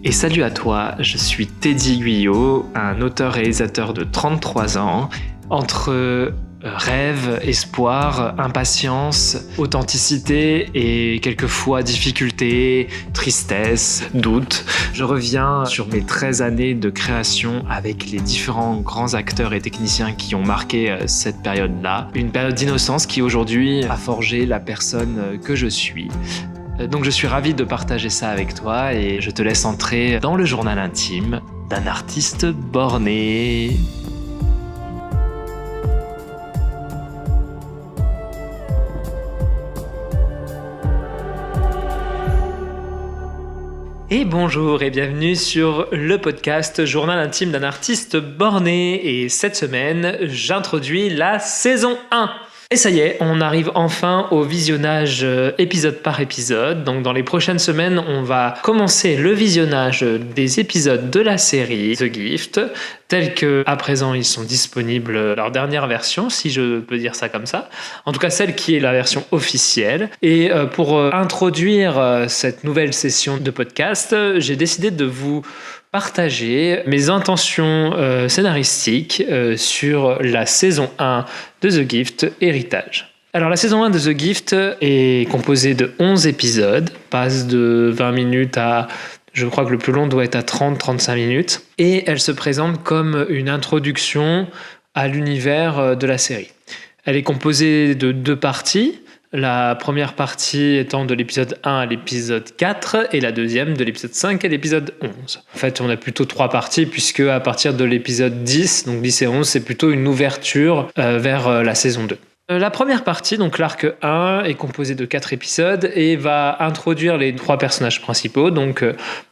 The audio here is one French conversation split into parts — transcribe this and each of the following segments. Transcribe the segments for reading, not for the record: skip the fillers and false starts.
Et salut à toi, je suis Teddy Guyot, un auteur-réalisateur de 33 ans. Entre rêve, espoir, impatience, authenticité et quelquefois difficulté, tristesse, doute, je reviens sur mes 13 années de création avec les différents grands acteurs et techniciens qui ont marqué cette période-là. Une période d'innocence qui aujourd'hui a forgé la personne que je suis. Donc je suis ravi de partager ça avec toi et je te laisse entrer dans le journal intime d'un artiste borné. Et bonjour et bienvenue sur le podcast Journal intime d'un artiste borné. Et cette semaine, j'introduis la saison 1. Et ça y est, on arrive enfin au visionnage épisode par épisode. Donc dans les prochaines semaines, on va commencer le visionnage des épisodes de la série The Gift, tels que à présent ils sont disponibles, leur dernière version, si je peux dire ça comme ça. En tout cas, celle qui est la version officielle. Et pour introduire cette nouvelle session de podcast, j'ai décidé de vous partager mes intentions scénaristiques sur la saison 1 de The Gift, Héritage. Alors la saison 1 de The Gift est composée de 11 épisodes, passe de 20 minutes à... Je crois que le plus long doit être à 30-35 minutes. Et elle se présente comme une introduction à l'univers de la série. Elle est composée de 2 parties. La première partie étant de l'épisode 1 à l'épisode 4 et la deuxième de l'épisode 5 à l'épisode 11. En fait, on a plutôt 3 parties puisque à partir de l'épisode 10, donc 10 et 11, c'est plutôt une ouverture vers la saison 2. La première partie, donc l'arc 1, est composée de 4 épisodes et va introduire les 3 personnages principaux, donc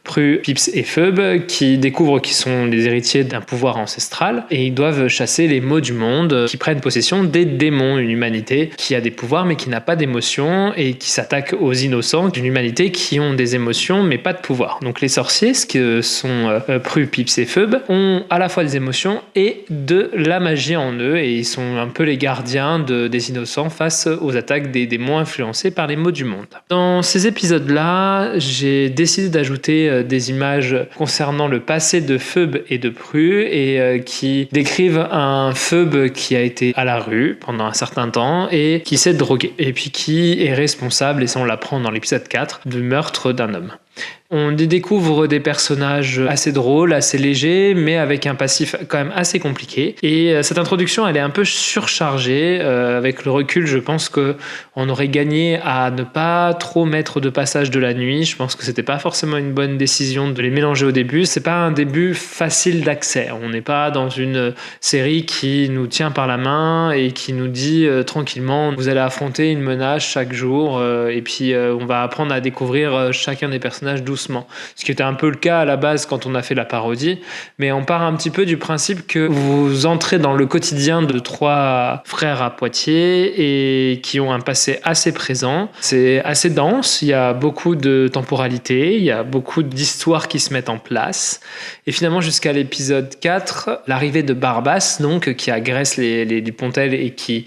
Prue, Pips et Phoebe, qui découvrent qu'ils sont les héritiers d'un pouvoir ancestral et ils doivent chasser les maux du monde qui prennent possession des démons, une humanité qui a des pouvoirs mais qui n'a pas d'émotions et qui s'attaque aux innocents d'une humanité qui ont des émotions mais pas de pouvoir. Donc les sorciers, ce que sont Prue, Pips et Phoebe, ont à la fois des émotions et de la magie en eux et ils sont un peu les gardiens des innocents face aux attaques des démons influencés par les maux du monde. Dans ces épisodes-là, j'ai décidé d'ajouter des images concernant le passé de Phoebe et de Prue et qui décrivent un Phoebe qui a été à la rue pendant un certain temps et qui s'est drogué et puis qui est responsable, et ça on l'apprend dans l'épisode 4, du meurtre d'un homme. On découvre des personnages assez drôles, assez légers, mais avec un passif quand même assez compliqué. Et cette introduction, elle est un peu surchargée. Avec le recul, je pense qu'on aurait gagné à ne pas trop mettre de passages de la nuit. Je pense que c'était pas forcément une bonne décision de les mélanger au début. C'est pas un début facile d'accès. On n'est pas dans une série qui nous tient par la main et qui nous dit tranquillement, vous allez affronter une menace chaque jour et puis on va apprendre à découvrir chacun des personnages doucement. Ce qui était un peu le cas à la base quand on a fait la parodie, mais on part un petit peu du principe que vous entrez dans le quotidien de 3 frères à Poitiers et qui ont un passé assez présent. C'est assez dense, il y a beaucoup de temporalité, il y a beaucoup d'histoires qui se mettent en place. Et finalement, jusqu'à l'épisode 4, l'arrivée de Barbasse, donc, qui agresse les Dupontel et qui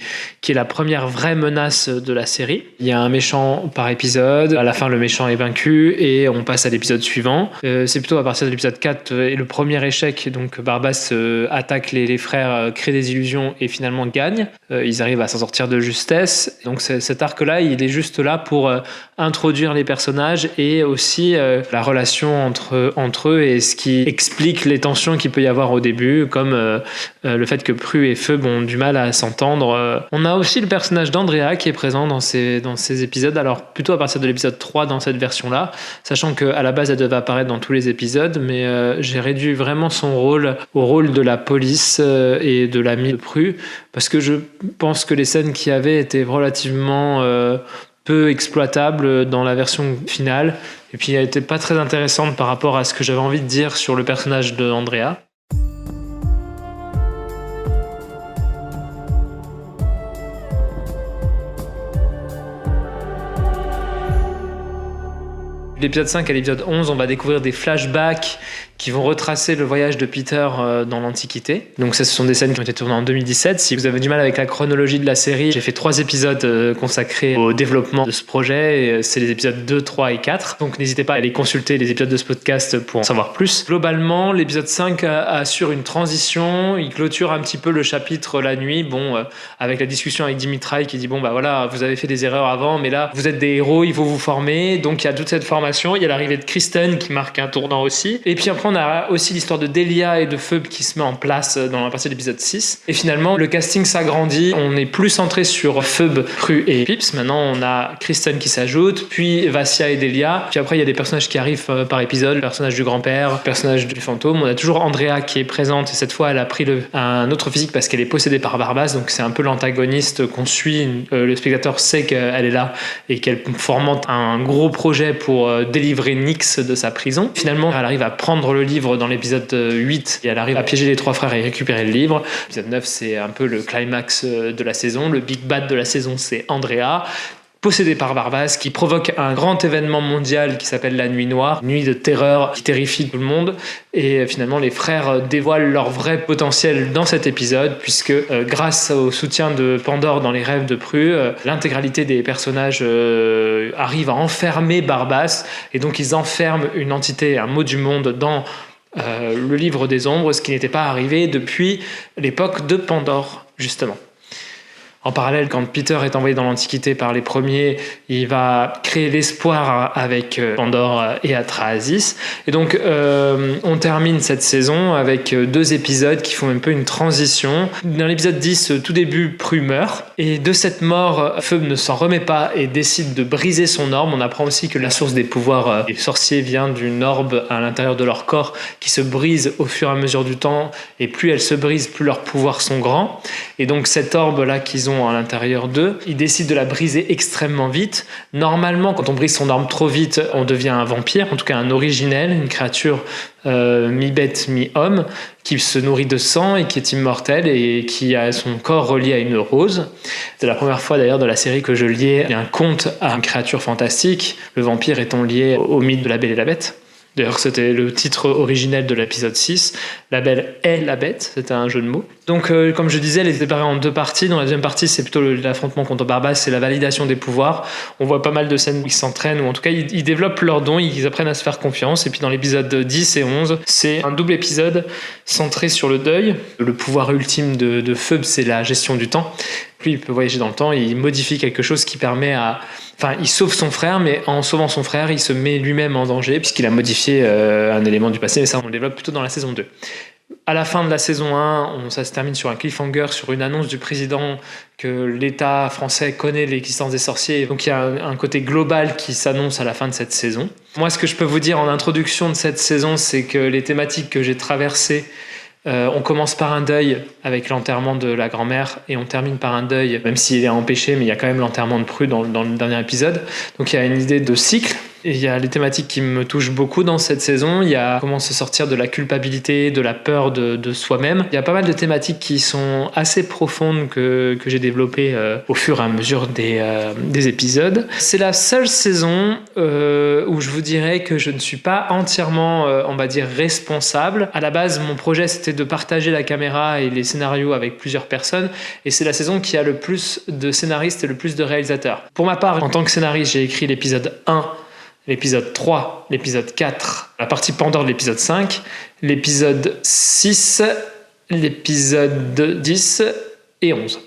est la première vraie menace de la série. Il y a un méchant par épisode, à la fin le méchant est vaincu et on passe à l'épisode suivant. C'est plutôt à partir de l'épisode 4 et le premier échec, donc Barbasse attaque les frères, crée des illusions et finalement gagne. Ils arrivent à s'en sortir de justesse. Donc cet arc-là, il est juste là pour introduire les personnages et aussi la relation entre eux et ce qui explique les tensions qu'il peut y avoir au début, comme le fait que Prue et Phoebe ont du mal à s'entendre. On a aussi le personnage d'Andrea qui est présent dans ces épisodes, alors plutôt à partir de l'épisode 3 dans cette version-là, sachant qu'à la base elle devait apparaître dans tous les épisodes, mais j'ai réduit vraiment son rôle au rôle de la police et de l'ami de Prue, parce que je pense que les scènes qu'il y avait étaient relativement peu exploitables dans la version finale, et puis elle n'était pas très intéressante par rapport à ce que j'avais envie de dire sur le personnage d'Andrea. L'épisode 5 à l'épisode 11, on va découvrir des flashbacks qui vont retracer le voyage de Peter dans l'Antiquité. Donc ça, ce sont des scènes qui ont été tournées en 2017. Si vous avez du mal avec la chronologie de la série, j'ai fait 3 épisodes consacrés au développement de ce projet. Et c'est les épisodes 2, 3 et 4. Donc n'hésitez pas à aller consulter les épisodes de ce podcast pour en savoir plus. Globalement, l'épisode 5 assure une transition. Il clôture un petit peu le chapitre la nuit. Avec la discussion avec Dimitri qui dit voilà, vous avez fait des erreurs avant, mais là, vous êtes des héros, il faut vous former. Donc il y a toute cette formation. Il y a l'arrivée de Kristen qui marque un tournant aussi. Et puis après, on a aussi l'histoire de Delia et de Phoebe qui se met en place dans la partie de l'épisode 6. Et finalement, le casting s'agrandit. On est plus centré sur Phoebe, Prue et Pips. Maintenant, on a Kristen qui s'ajoute, puis Vassia et Delia. Puis après, il y a des personnages qui arrivent par épisode. Le personnage du grand-père, le personnage du fantôme. On a toujours Andrea qui est présente. Et cette fois, elle a pris un autre physique parce qu'elle est possédée par Barbas. Donc c'est un peu l'antagoniste qu'on suit. Le spectateur sait qu'elle est là et qu'elle fomente un gros projet pour délivrer Nyx de sa prison. Finalement, elle arrive à prendre le livre dans l'épisode 8 et elle arrive à piéger les 3 frères et récupérer le livre. L'épisode 9, c'est un peu le climax de la saison. Le big bad de la saison, c'est Andrea, possédé par Barbas, qui provoque un grand événement mondial qui s'appelle la Nuit Noire, nuit de terreur qui terrifie tout le monde. Et finalement, les frères dévoilent leur vrai potentiel dans cet épisode, puisque grâce au soutien de Pandore dans les rêves de Prue, l'intégralité des personnages arrive à enfermer Barbas, et donc ils enferment une entité, un mot du monde, dans le livre des ombres, ce qui n'était pas arrivé depuis l'époque de Pandore, justement. En parallèle, quand Peter est envoyé dans l'Antiquité par les premiers, il va créer l'espoir avec Pandore et Atrahasis. Et donc, on termine cette saison avec 2 épisodes qui font un peu une transition. Dans l'épisode 10, tout début, Prue meurt. Et de cette mort, Phoebe ne s'en remet pas et décide de briser son orbe. On apprend aussi que la source des pouvoirs des sorciers vient d'une orbe à l'intérieur de leur corps qui se brise au fur et à mesure du temps. Et plus elle se brise, plus leurs pouvoirs sont grands. Et donc, cette orbe-là qu'ils ont à l'intérieur d'eux, ils décident de la briser extrêmement vite. Normalement, quand on brise son orbe trop vite, on devient un vampire, en tout cas un originel, une créature mi-bête, mi-homme, qui se nourrit de sang et qui est immortel et qui a son corps relié à une rose. C'est la première fois d'ailleurs de la série que je liais un conte à une créature fantastique, le vampire étant lié au mythe de la Belle et la Bête. D'ailleurs, c'était le titre originel de l'épisode 6. La Belle est la Bête, c'était un jeu de mots. Donc, comme je disais, elle est séparée en 2 parties. Dans la deuxième partie, c'est plutôt l'affrontement contre Barbas, c'est la validation des pouvoirs. On voit pas mal de scènes où ils s'entraînent, ou en tout cas, ils développent leurs dons, ils apprennent à se faire confiance. Et puis, dans l'épisode 10 et 11, c'est un double épisode centré sur le deuil. Le pouvoir ultime de Phoebe, c'est la gestion du temps. Lui, il peut voyager dans le temps et il modifie quelque chose qui permet à... Enfin, il sauve son frère, mais en sauvant son frère, il se met lui-même en danger, puisqu'il a modifié un élément du passé, mais ça, on le développe plutôt dans la saison 2. À la fin de la saison 1, ça se termine sur un cliffhanger, sur une annonce du président que l'État français connaît l'existence des sorciers. Donc il y a un côté global qui s'annonce à la fin de cette saison. Moi, ce que je peux vous dire en introduction de cette saison, c'est que les thématiques que j'ai traversées, on commence par un deuil avec l'enterrement de la grand-mère et on termine par un deuil, même s'il est empêché, mais il y a quand même l'enterrement de Prue dans le dernier épisode. Donc il y a une idée de cycle. Et il y a les thématiques qui me touchent beaucoup dans cette saison. Il y a comment se sortir de la culpabilité, de la peur de soi-même. Il y a pas mal de thématiques qui sont assez profondes que j'ai développées au fur et à mesure des épisodes. C'est la seule saison où je vous dirais que je ne suis pas entièrement, on va dire, responsable. À la base, mon projet, c'était de partager la caméra et les scénarios avec plusieurs personnes. Et c'est la saison qui a le plus de scénaristes et le plus de réalisateurs. Pour ma part, en tant que scénariste, j'ai écrit l'épisode 1, l'épisode 3, l'épisode 4, la partie Pandore de l'épisode 5, l'épisode 6, l'épisode 10 et 11.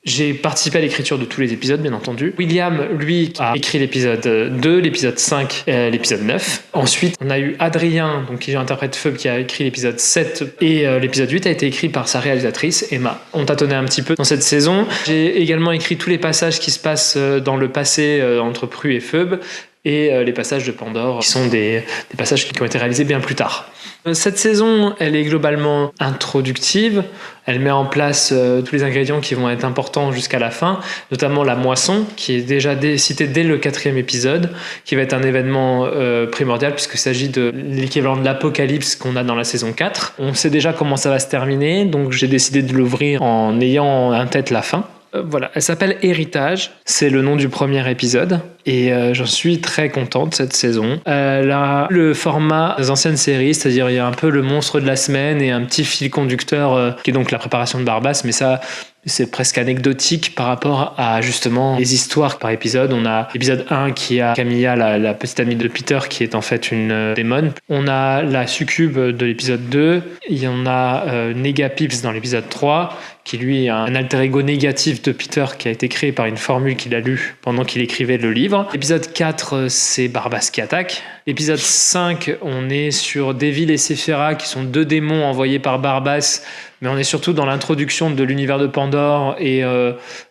J'ai participé à l'écriture de tous les épisodes, bien entendu. William, lui, a écrit l'épisode 2, l'épisode 5, l'épisode 9. Ensuite, on a eu Adrien, donc qui interprète Phoebe, qui a écrit l'épisode 7. Et l'épisode 8 a été écrit par sa réalisatrice, Emma. On tâtonnait un petit peu dans cette saison. J'ai également écrit tous les passages qui se passent dans le passé entre Prue et Phoebe. Et les passages de Pandore, qui sont des passages qui ont été réalisés bien plus tard. Cette saison, elle est globalement introductive. Elle met en place tous les ingrédients qui vont être importants jusqu'à la fin, notamment la moisson, qui est déjà citée dès le 4e épisode, qui va être un événement primordial, puisqu'il s'agit de l'équivalent de l'apocalypse qu'on a dans la saison 4. On sait déjà comment ça va se terminer, donc j'ai décidé de l'ouvrir en ayant en tête la fin. Voilà, elle s'appelle Héritage, c'est le nom du premier épisode et j'en suis très content de cette saison. Elle a le format des anciennes séries, c'est-à-dire il y a un peu le monstre de la semaine et un petit fil conducteur qui est donc la préparation de Barbas, mais ça c'est presque anecdotique par rapport à justement les histoires par épisode. On a l'épisode 1 qui a Camilla, la petite amie de Peter, qui est en fait une démon. On a la succube de l'épisode 2. Il y en a Negapips dans l'épisode 3, qui lui est un alter ego négatif de Peter qui a été créé par une formule qu'il a lue pendant qu'il écrivait le livre. L'épisode 4, c'est Barbas qui attaque. L'épisode 5, on est sur Devil et Sephira, qui sont deux démons envoyés par Barbas, mais on est surtout dans l'introduction de l'univers de Pandore et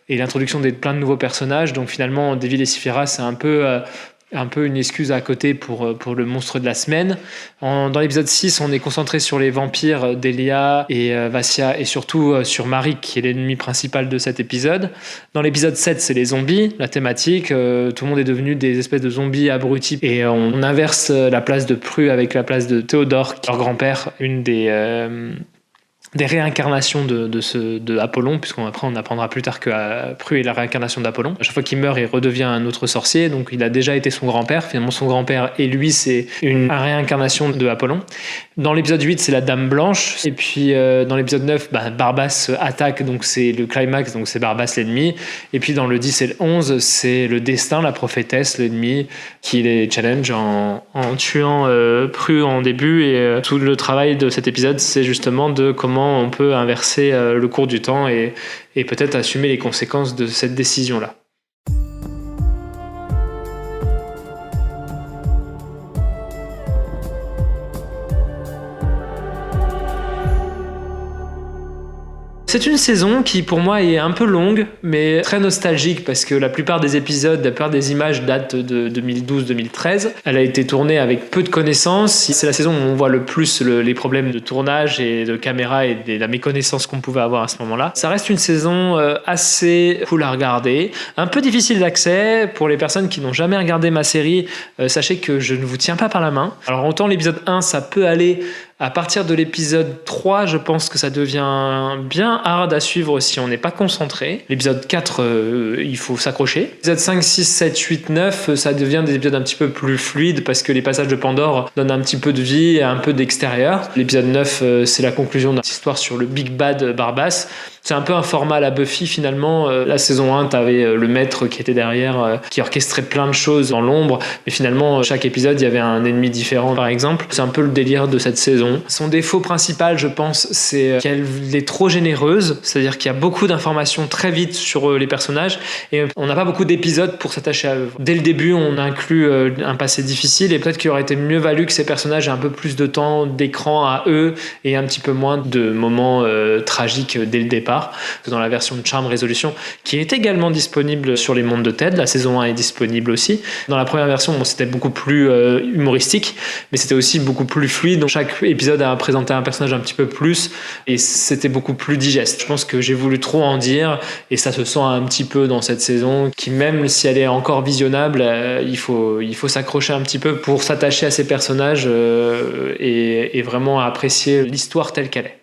l'introduction de plein de nouveaux personnages. Donc finalement, Devil et Sephira, c'est un peu une excuse à côté pour le monstre de la semaine. Dans l'épisode 6, on est concentré sur les vampires Delia et Vassia, et surtout sur Marik, qui est l'ennemi principal de cet épisode. Dans l'épisode 7, c'est les zombies, la thématique. Tout le monde est devenu des espèces de zombies abrutis. Et on inverse la place de Prue avec la place de Théodore, leur grand-père, une des réincarnations de Apollon, puisqu'après on apprendra plus tard que Prue est la réincarnation d'Apollon. À chaque fois qu'il meurt, il redevient un autre sorcier, donc il a déjà été son grand-père. Finalement, son grand-père et lui, c'est une réincarnation de Apollon. Dans l'épisode 8, c'est la Dame Blanche. Et puis dans l'épisode 9, Barbas attaque, donc c'est le climax, donc c'est Barbas l'ennemi. Et puis dans le 10 et le 11, c'est le destin, la prophétesse, l'ennemi, qui les challenge en tuant Prue en début. Et tout le travail de cet épisode, c'est justement de comment on peut inverser le cours du temps et peut-être assumer les conséquences de cette décision-là. C'est une saison qui, pour moi, est un peu longue, mais très nostalgique, parce que la plupart des épisodes, la plupart des images datent de 2012-2013. Elle a été tournée avec peu de connaissances. C'est la saison où on voit le plus les problèmes de tournage et de caméra et de la méconnaissance qu'on pouvait avoir à ce moment-là. Ça reste une saison assez cool à regarder, un peu difficile d'accès. Pour les personnes qui n'ont jamais regardé ma série, sachez que je ne vous tiens pas par la main. Alors autant l'épisode 1, ça peut aller. À partir de l'épisode 3, je pense que ça devient bien hard à suivre si on n'est pas concentré. L'épisode 4, il faut s'accrocher. L'épisode 5, 6, 7, 8, 9, ça devient des épisodes un petit peu plus fluides parce que les passages de Pandore donnent un petit peu de vie et un peu d'extérieur. L'épisode 9, c'est la conclusion de notre histoire sur le Big Bad Barbas. C'est un peu un format à la Buffy finalement. La saison 1, t'avais le maître qui était derrière, qui orchestrait plein de choses dans l'ombre. Mais finalement, chaque épisode, il y avait un ennemi différent par exemple. C'est un peu le délire de cette saison. Son défaut principal, je pense, c'est qu'elle est trop généreuse. C'est-à-dire qu'il y a beaucoup d'informations très vite sur les personnages. Et on n'a pas beaucoup d'épisodes pour s'attacher à eux. Dès le début, on inclut un passé difficile. Et peut-être qu'il aurait été mieux valu que ces personnages aient un peu plus de temps d'écran à eux. Et un petit peu moins de moments tragiques dès le départ. Dans la version de Charm Resolution, qui est également disponible sur les mondes de Ted. La saison 1 est disponible aussi. Dans la première version, c'était beaucoup plus humoristique, mais c'était aussi beaucoup plus fluide. Donc chaque épisode a présenté un personnage un petit peu plus, et c'était beaucoup plus digeste. Je pense que j'ai voulu trop en dire, et ça se sent un petit peu dans cette saison, qui même si elle est encore visionnable, il faut s'accrocher un petit peu pour s'attacher à ces personnages et vraiment apprécier l'histoire telle qu'elle est.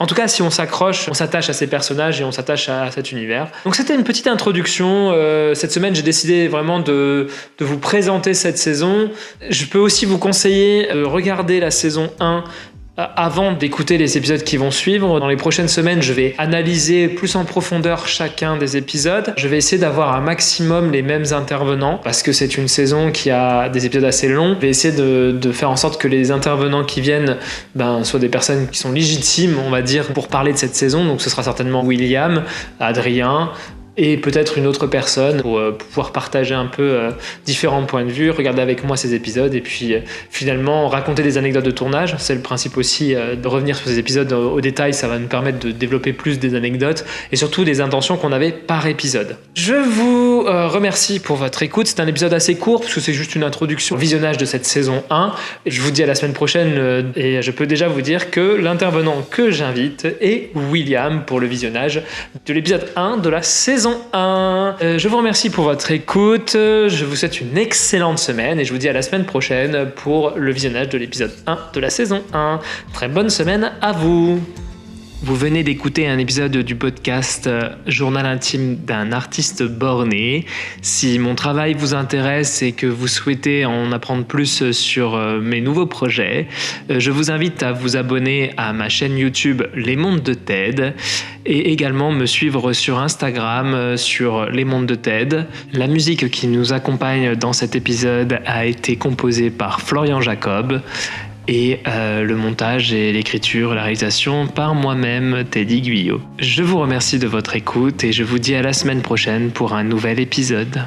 En tout cas, si on s'accroche, on s'attache à ces personnages et on s'attache à cet univers. Donc c'était une petite introduction. Cette semaine, j'ai décidé vraiment de vous présenter cette saison. Je peux aussi vous conseiller de regarder la saison 1 avant d'écouter les épisodes qui vont suivre. Dans les prochaines semaines, je vais analyser plus en profondeur chacun des épisodes. Je vais essayer d'avoir un maximum les mêmes intervenants parce que c'est une saison qui a des épisodes assez longs. Je vais essayer de faire en sorte que les intervenants qui viennent soient des personnes qui sont légitimes, on va dire, pour parler de cette saison. Donc ce sera certainement William, Adrien, et peut-être une autre personne pour pouvoir partager un peu différents points de vue, regarder avec moi ces épisodes et puis finalement raconter des anecdotes de tournage. C'est le principe aussi de revenir sur ces épisodes au détail, ça va nous permettre de développer plus des anecdotes et surtout des intentions qu'on avait par épisode. Je vous remercie pour votre écoute. C'est un épisode assez court parce que c'est juste une introduction au visionnage de cette saison 1. Et je vous dis à la semaine prochaine et je peux déjà vous dire que l'intervenant que j'invite est William pour le visionnage de l'épisode 1 de la saison 1. Je vous remercie pour votre écoute. Je vous souhaite une excellente semaine et je vous dis à la semaine prochaine pour le visionnage de l'épisode 1 de la saison 1. Très bonne semaine à vous. Vous venez d'écouter un épisode du podcast Journal intime d'un artiste borné. Si mon travail vous intéresse et que vous souhaitez en apprendre plus sur mes nouveaux projets, je vous invite à vous abonner à ma chaîne YouTube Les Mondes de TED et également me suivre sur Instagram sur Les Mondes de TED. La musique qui nous accompagne dans cet épisode a été composée par Florian Jacob. Et le montage et l'écriture, la réalisation par moi-même, Teddy Guyot. Je vous remercie de votre écoute et je vous dis à la semaine prochaine pour un nouvel épisode.